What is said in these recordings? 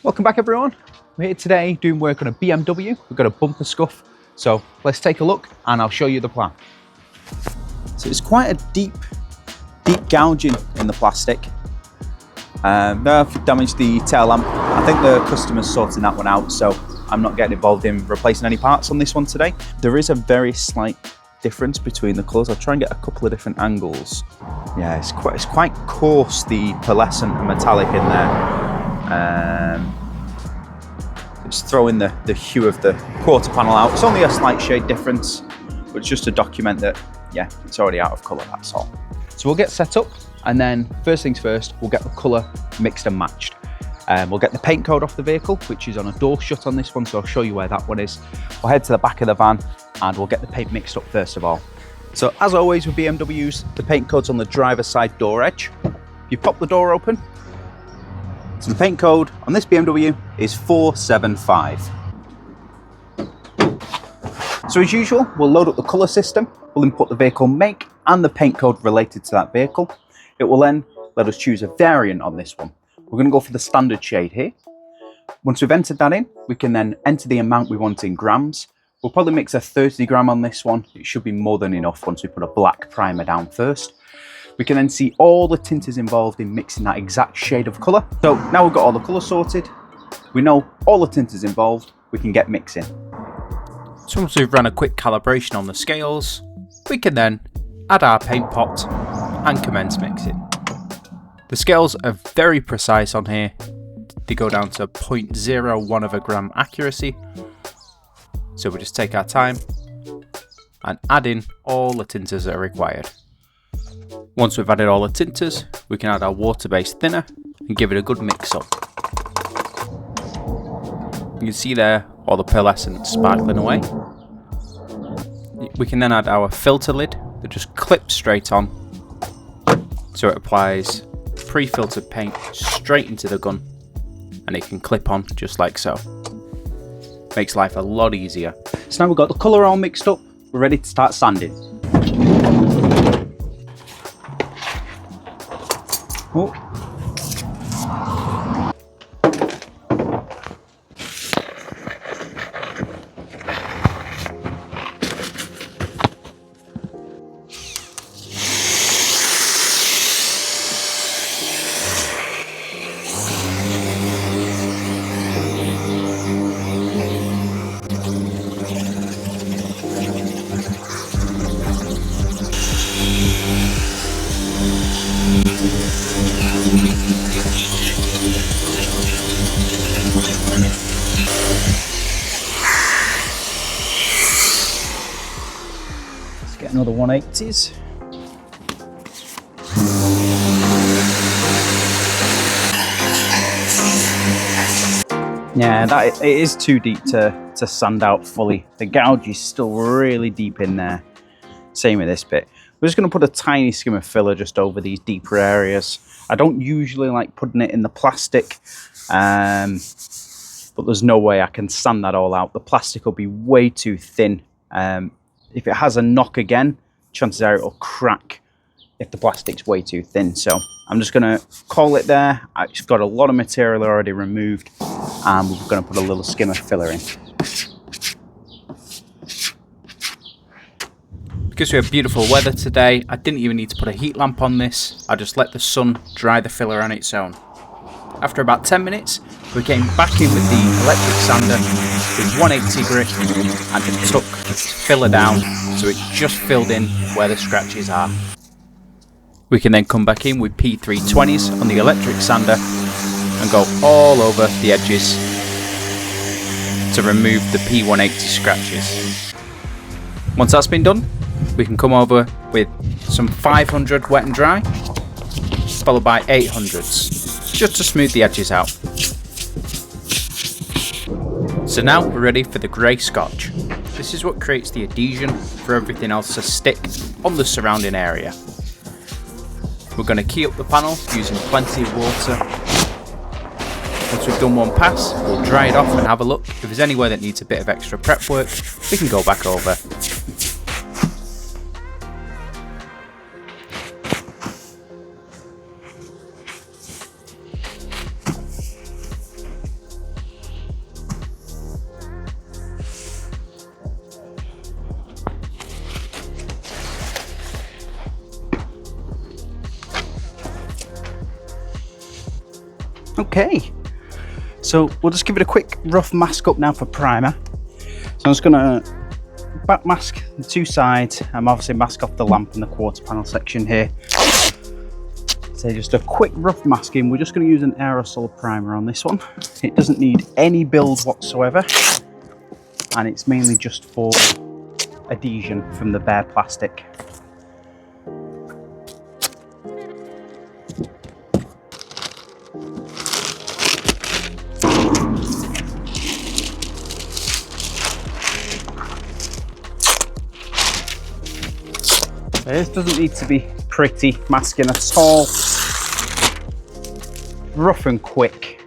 Welcome back everyone. We're here today doing work on a BMW. We've got a bumper scuff. So let's take a look and I'll show you the plan. So it's quite a deep gouging in the plastic. Now I've damaged the tail lamp. I think the customer's sorting that one out, so I'm not getting involved in replacing any parts on this one today. There is a very slight difference between the colours. I'll try and get a couple of different angles. Yeah, it's quite coarse, the pearlescent and metallic in there. Just throwing the hue of the quarter panel out. It's only a slight shade difference, but it's just to document that, yeah, it's already out of colour, that's all. So we'll get set up, and then first things first, we'll get the colour mixed and matched. We'll get the paint code off the vehicle, which is on a door shut on this one, so I'll show you where that one is. We'll head to the back of the van, and we'll get the paint mixed up first of all. So as always with BMWs, the paint code's on the driver's side door edge. You pop the door open. So the paint code on this BMW is 475. So as usual, we'll load up the colour system. We'll input the vehicle make and the paint code related to that vehicle. It will then let us choose a variant on this one. We're going to go for the standard shade here. Once we've entered that in, we can then enter the amount we want in grams. We'll probably mix a 30 gram on this one. It should be more than enough once we put a black primer down first. We can then see all the tinters involved in mixing that exact shade of colour. So now we've got all the colour sorted, we know all the tinters involved, we can get mixing. So once we've run a quick calibration on the scales, we can then add our paint pot and commence mixing. The scales are very precise on here. They go down to 0.01 of a gram accuracy. So we just take our time and add in all the tinters that are required. Once we've added all the tinters, we can add our water-based thinner and give it a good mix up. You can see there all the pearlescent sparkling away. We can then add our filter lid that just clips straight on, so it applies pre-filtered paint straight into the gun and it can clip on just like so. Makes life a lot easier. So now we've got the colour all mixed up, we're ready to start sanding. Oh. Let's get another 180s. Yeah, it is too deep to sand out fully. The gouge is still really deep in there. Same with this bit. We're just going to put a tiny skim of filler just over these deeper areas. I don't usually like putting it in the plastic, but there's no way I can sand that all out. The plastic will be way too thin. If it has a knock again, chances are it'll crack if the plastic's way too thin. So I'm just going to call it there. It's got a lot of material already removed, and we're going to put a little skim of filler in. Because we have beautiful weather today, I didn't even need to put a heat lamp on this. I just let the sun dry the filler on its own. After about 10 minutes, we came back in with the electric sander with 180 grit and it took the filler down so it just filled in where the scratches are. We can then come back in with P320s on the electric sander and go all over the edges to remove the P180 scratches. Once that's been done, we can come over with some 500 wet and dry, followed by 800s, just to smooth the edges out. So now we're ready for the grey scotch. This is what creates the adhesion for everything else to stick on the surrounding area. We're going to key up the panel using plenty of water. Once we've done one pass, we'll dry it off and have a look. If there's anywhere that needs a bit of extra prep work, we can go back over. Okay, so we'll just give it a quick rough mask up now for primer. So I'm just going to back mask the two sides. I'm obviously mask off the lamp and the quarter panel section here. So just a quick rough masking. We're just going to use an aerosol primer on this one. It doesn't need any build whatsoever, and it's mainly just for adhesion from the bare plastic. This doesn't need to be pretty masking at all. Rough and quick.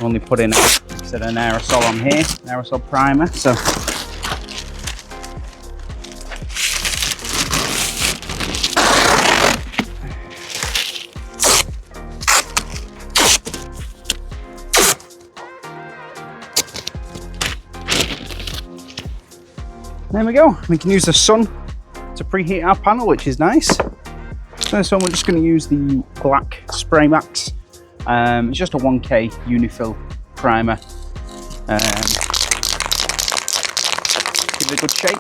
Only put in an aerosol on here, an aerosol primer. So there we go. We can use the sun to preheat our panel, which is nice. So this one we're just going to use the black Spray Max. It's just a 1K Unifill primer. Give it a good shake.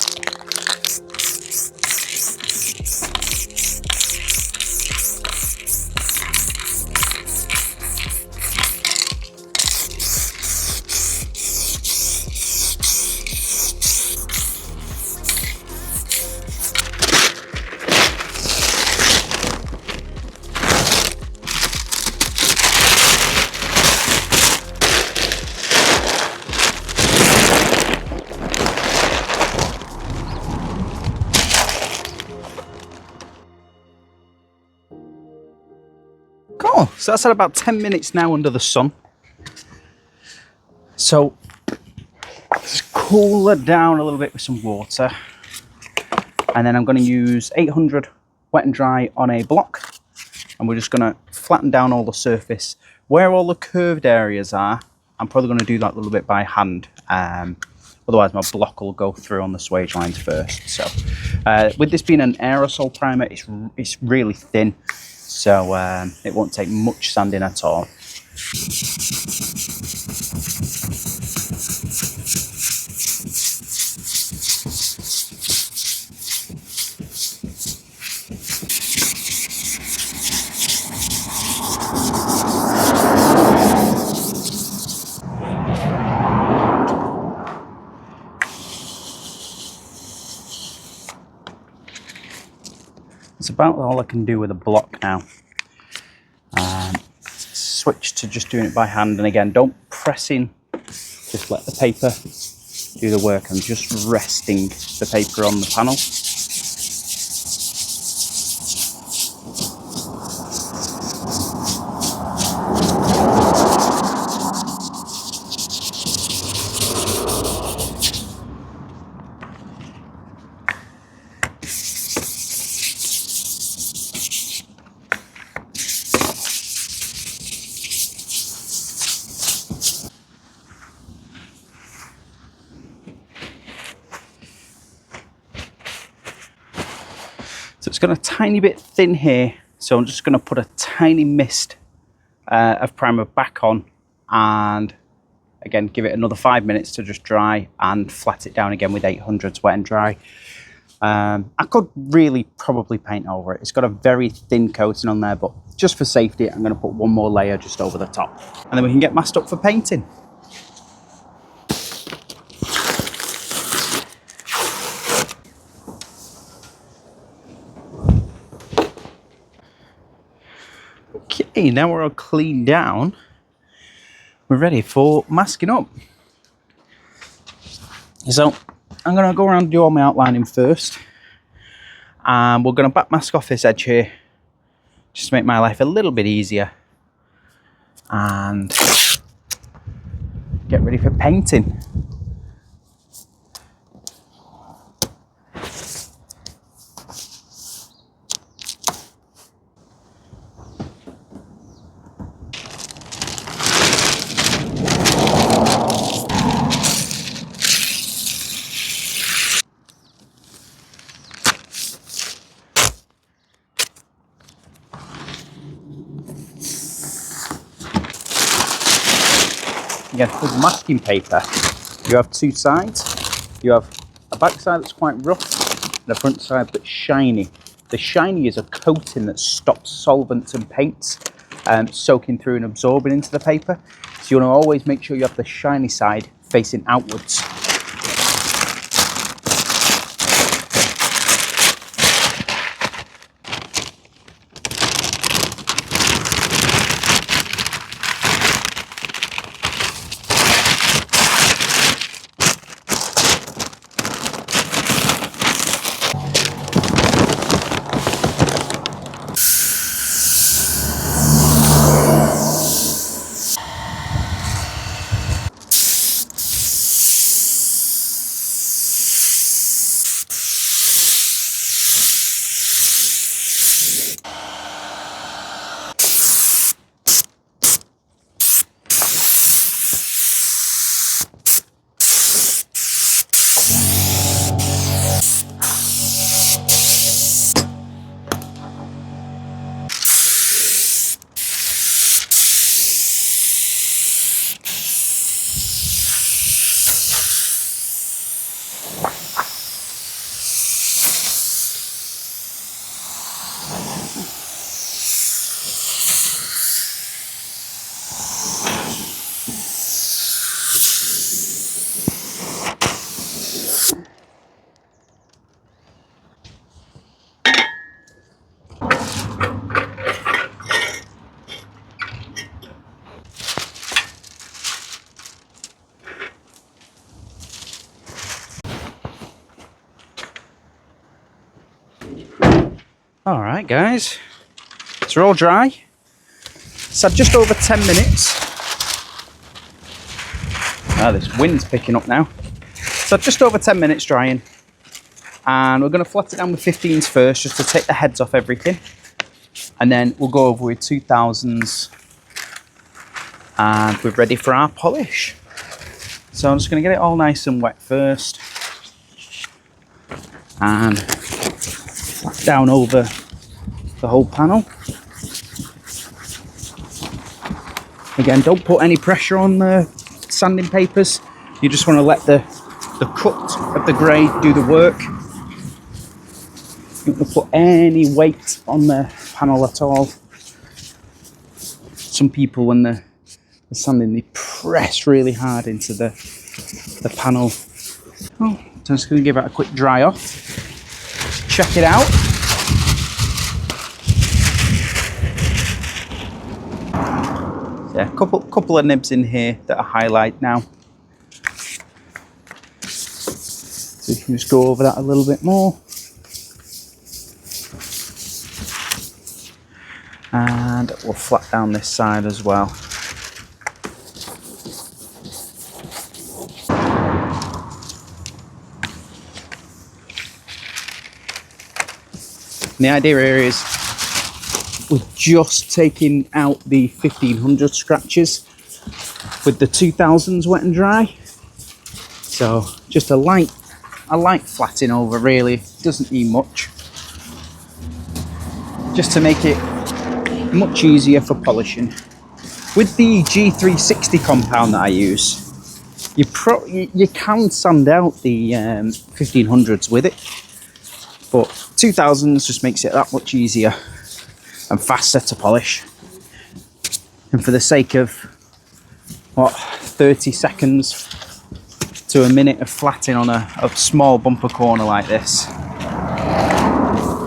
Cool, so that's at about 10 minutes now under the sun. So just cool it down a little bit with some water. And then I'm going to use 800 wet and dry on a block. And we're just going to flatten down all the surface. Where all the curved areas are, I'm probably going to do that a little bit by hand. Otherwise my block will go through on the swage lines first. So with this being an aerosol primer, it's really thin. So it won't take much sanding at all. It's about all I can do with a block now. Switch to just doing it by hand, and again, don't press in, just let the paper do the work. I'm just resting the paper on the panel. So it's got a tiny bit thin here, so I'm just going to put a tiny mist of primer back on, and again give it another 5 minutes to just dry, and flat it down again with 800s wet and dry. I could really probably paint over it. It's got a very thin coating on there, but just for safety I'm going to put one more layer just over the top, and then we can get masked up for painting. Okay, now we're all cleaned down, we're ready for masking up. So I'm going to go around and do all my outlining first, and we're going to back mask off this edge here just to make my life a little bit easier and get ready for painting. Again, with masking paper, you have two sides. You have a back side that's quite rough and a front side that's shiny. The shiny is a coating that stops solvents and paints soaking through and absorbing into the paper. So you want to always make sure you have the shiny side facing outwards. All right, guys, so we're all dry. So just over 10 minutes. This wind's picking up now. So just over 10 minutes drying. And we're going to flat it down with 15s first, just to take the heads off everything. And then we'll go over with 2000s. And we're ready for our polish. So I'm just going to get it all nice and wet first. And down over the whole panel. Again, don't put any pressure on the sanding papers. You just want to let the cut of the grey do the work. You don't want to put any weight on the panel at all. Some people, when they're sanding, they press really hard into the panel. Oh, so I'm just going to give it a quick dry off. Check it out. Yeah, couple of nibs in here that are highlight now. So you can just go over that a little bit more. And we'll flat down this side as well. And the idea here is we're just taking out the 1500 scratches with the 2000s wet and dry. So just a light flatting over, really. Doesn't need much. Just to make it much easier for polishing. With the G360 compound that I use, you can sand out the 1500s with it, but 2000s just makes it that much easier and faster to polish. And for the sake of 30 seconds to a minute of flatting on a small bumper corner like this,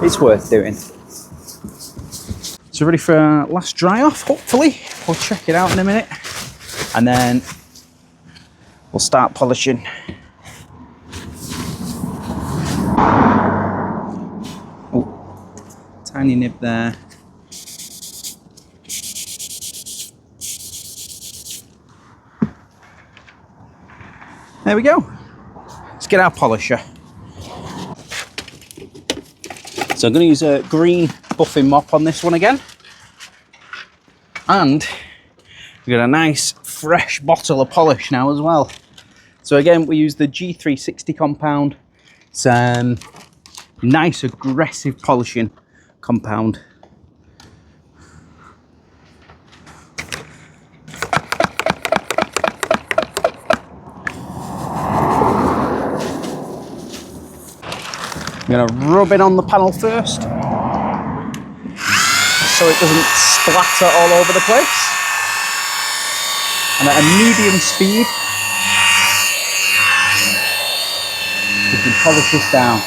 it's worth doing. So ready for our last dry off, hopefully. We'll check it out in a minute and then we'll start polishing. Oh, tiny nib there. There we go. Let's get our polisher. So I'm going to use a green buffing mop on this one again. And we've got a nice fresh bottle of polish now as well. So again, we use the G360 compound. It's nice aggressive polishing compound. I'm going to rub it on the panel first, so it doesn't splatter all over the place. And at a medium speed, we can polish this down.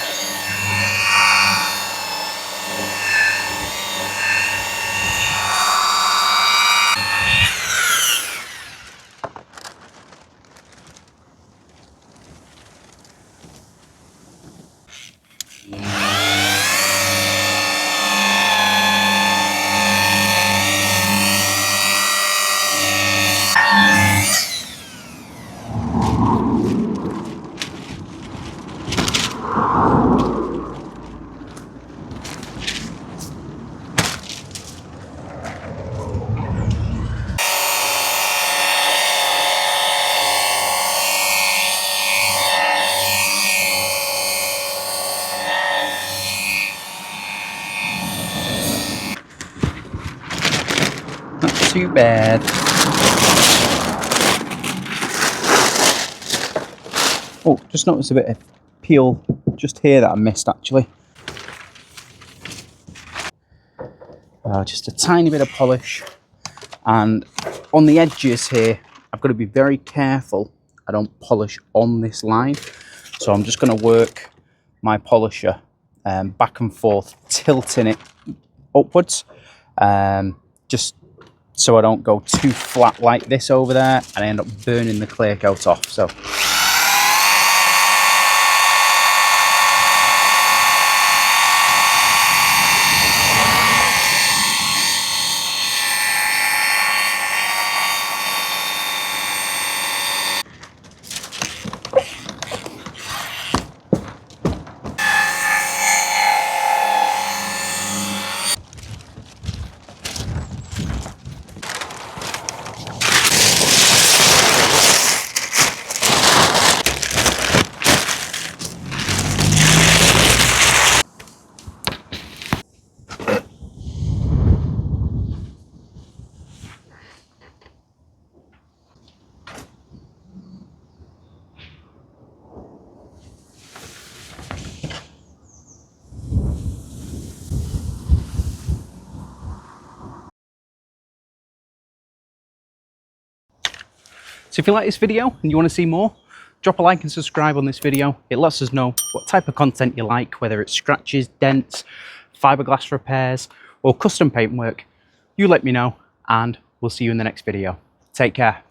Not too bad. Oh, just noticed a bit of peel just here that I missed actually. Just a tiny bit of polish, and on the edges here I've got to be very careful I don't polish on this line, so I'm just going to work my polisher back and forth, tilting it upwards, just so I don't go too flat like this over there and I end up burning the clear coat off. So if you like this video and you want to see more, drop a like and subscribe on this video. It lets us know what type of content you like, whether it's scratches, dents, fiberglass repairs, or custom paintwork. You let me know, and we'll see you in the next video. Take care.